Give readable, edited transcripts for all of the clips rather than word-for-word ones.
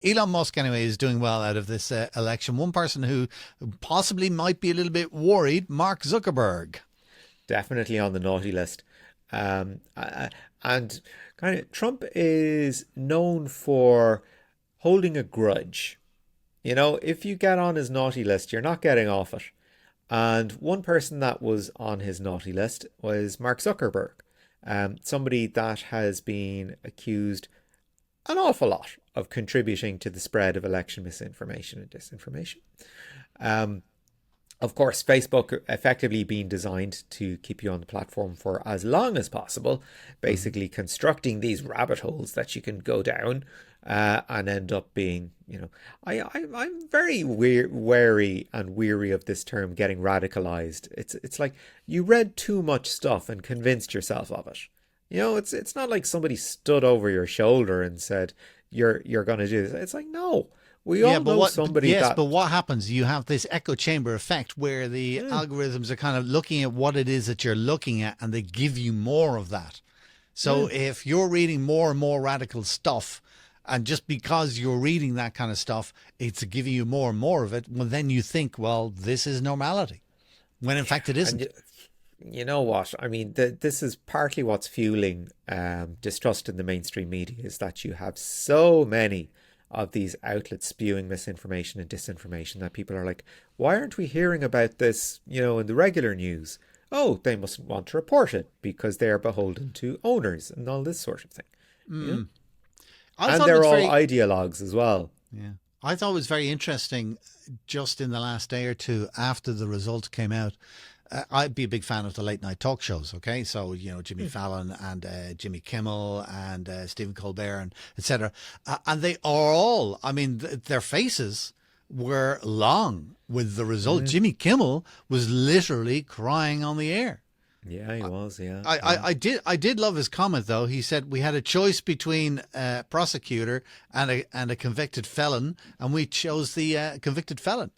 Elon Musk, anyway, is doing well out of this election. One person who possibly might be a little bit worried, Mark Zuckerberg. Definitely on the naughty list. And kind of Trump is known for holding a grudge. You know, if you get on his naughty list, you're not getting off it. And one person that was on his naughty list was Mark Zuckerberg, somebody that has been accused an awful lot of contributing to the spread of election misinformation and disinformation. Um, of course, Facebook effectively being designed to keep you on the platform for as long as possible, basically constructing these rabbit holes that you can go down and end up being, I'm very wary and weary of this term getting radicalized. It's like you read too much stuff and convinced yourself of it. It's not like somebody stood over your shoulder and said you're going to do this. It's like, no. We Yeah, all but know somebody but that. what happens? You have this echo chamber effect where the Mm, algorithms are kind of looking at what it is that you're looking at, and they give you more of that. So mm. if you're reading more and more radical stuff, and just because you're reading that kind of stuff, it's giving you more and more of it, well, then you think, well, this is normality, when in fact it And isn't. you know what? I mean, this is partly what's fueling distrust in the mainstream media is that you have so many of these outlets spewing misinformation and disinformation that people are like, why aren't we hearing about this, in the regular news? Oh, they mustn't want to report it because they are beholden to owners and all this sort of thing. You know? I And thought it they're was all very, ideologues as well. yeah, I thought it was very interesting just in the last day or two after the results came out. I'd be a big fan of the late night talk shows. Okay, so Jimmy Mm, Fallon and Jimmy Kimmel and Stephen Colbert and etc. And they are all. I mean, their faces were long with the result. mm. Jimmy Kimmel was literally crying on the air. Yeah, he was. Yeah, I, yeah. I, I did love his comment though. He said we had a choice between a prosecutor and a convicted felon, and we chose the convicted felon.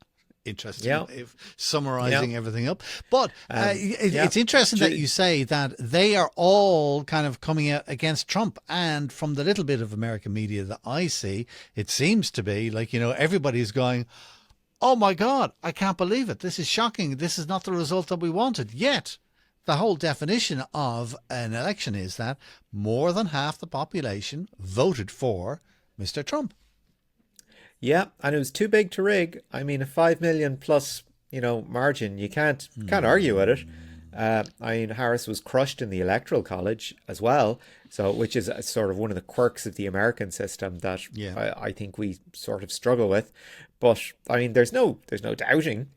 Interesting Yeah, way of yeah. summarizing everything up. But Yeah. it's interesting that Ju- you say that they are all kind of coming out against Trump. And from the little bit of American media that I see, it seems to be like, everybody's going, oh my God, I can't believe it. This is shocking. This is not the result that we wanted. Yet, the whole definition of an election is that more than half the population voted for Mr. Trump. Yeah, and it was too big to rig. I mean, a 5 million plus, margin. You can't argue with it. I mean, Harris was crushed in the electoral college as well. So, which is sort of one of the quirks of the American system that Yeah. I think we sort of struggle with. But I mean, there's no doubting.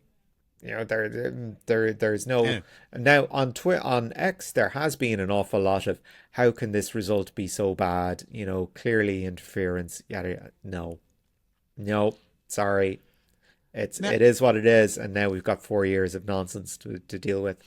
There's no Yeah. now on X there has been an awful lot of how can this result be so bad? Clearly interference. Yada yada. No, no, sorry. It Now, is what it is, and now we've got 4 years of nonsense to deal with.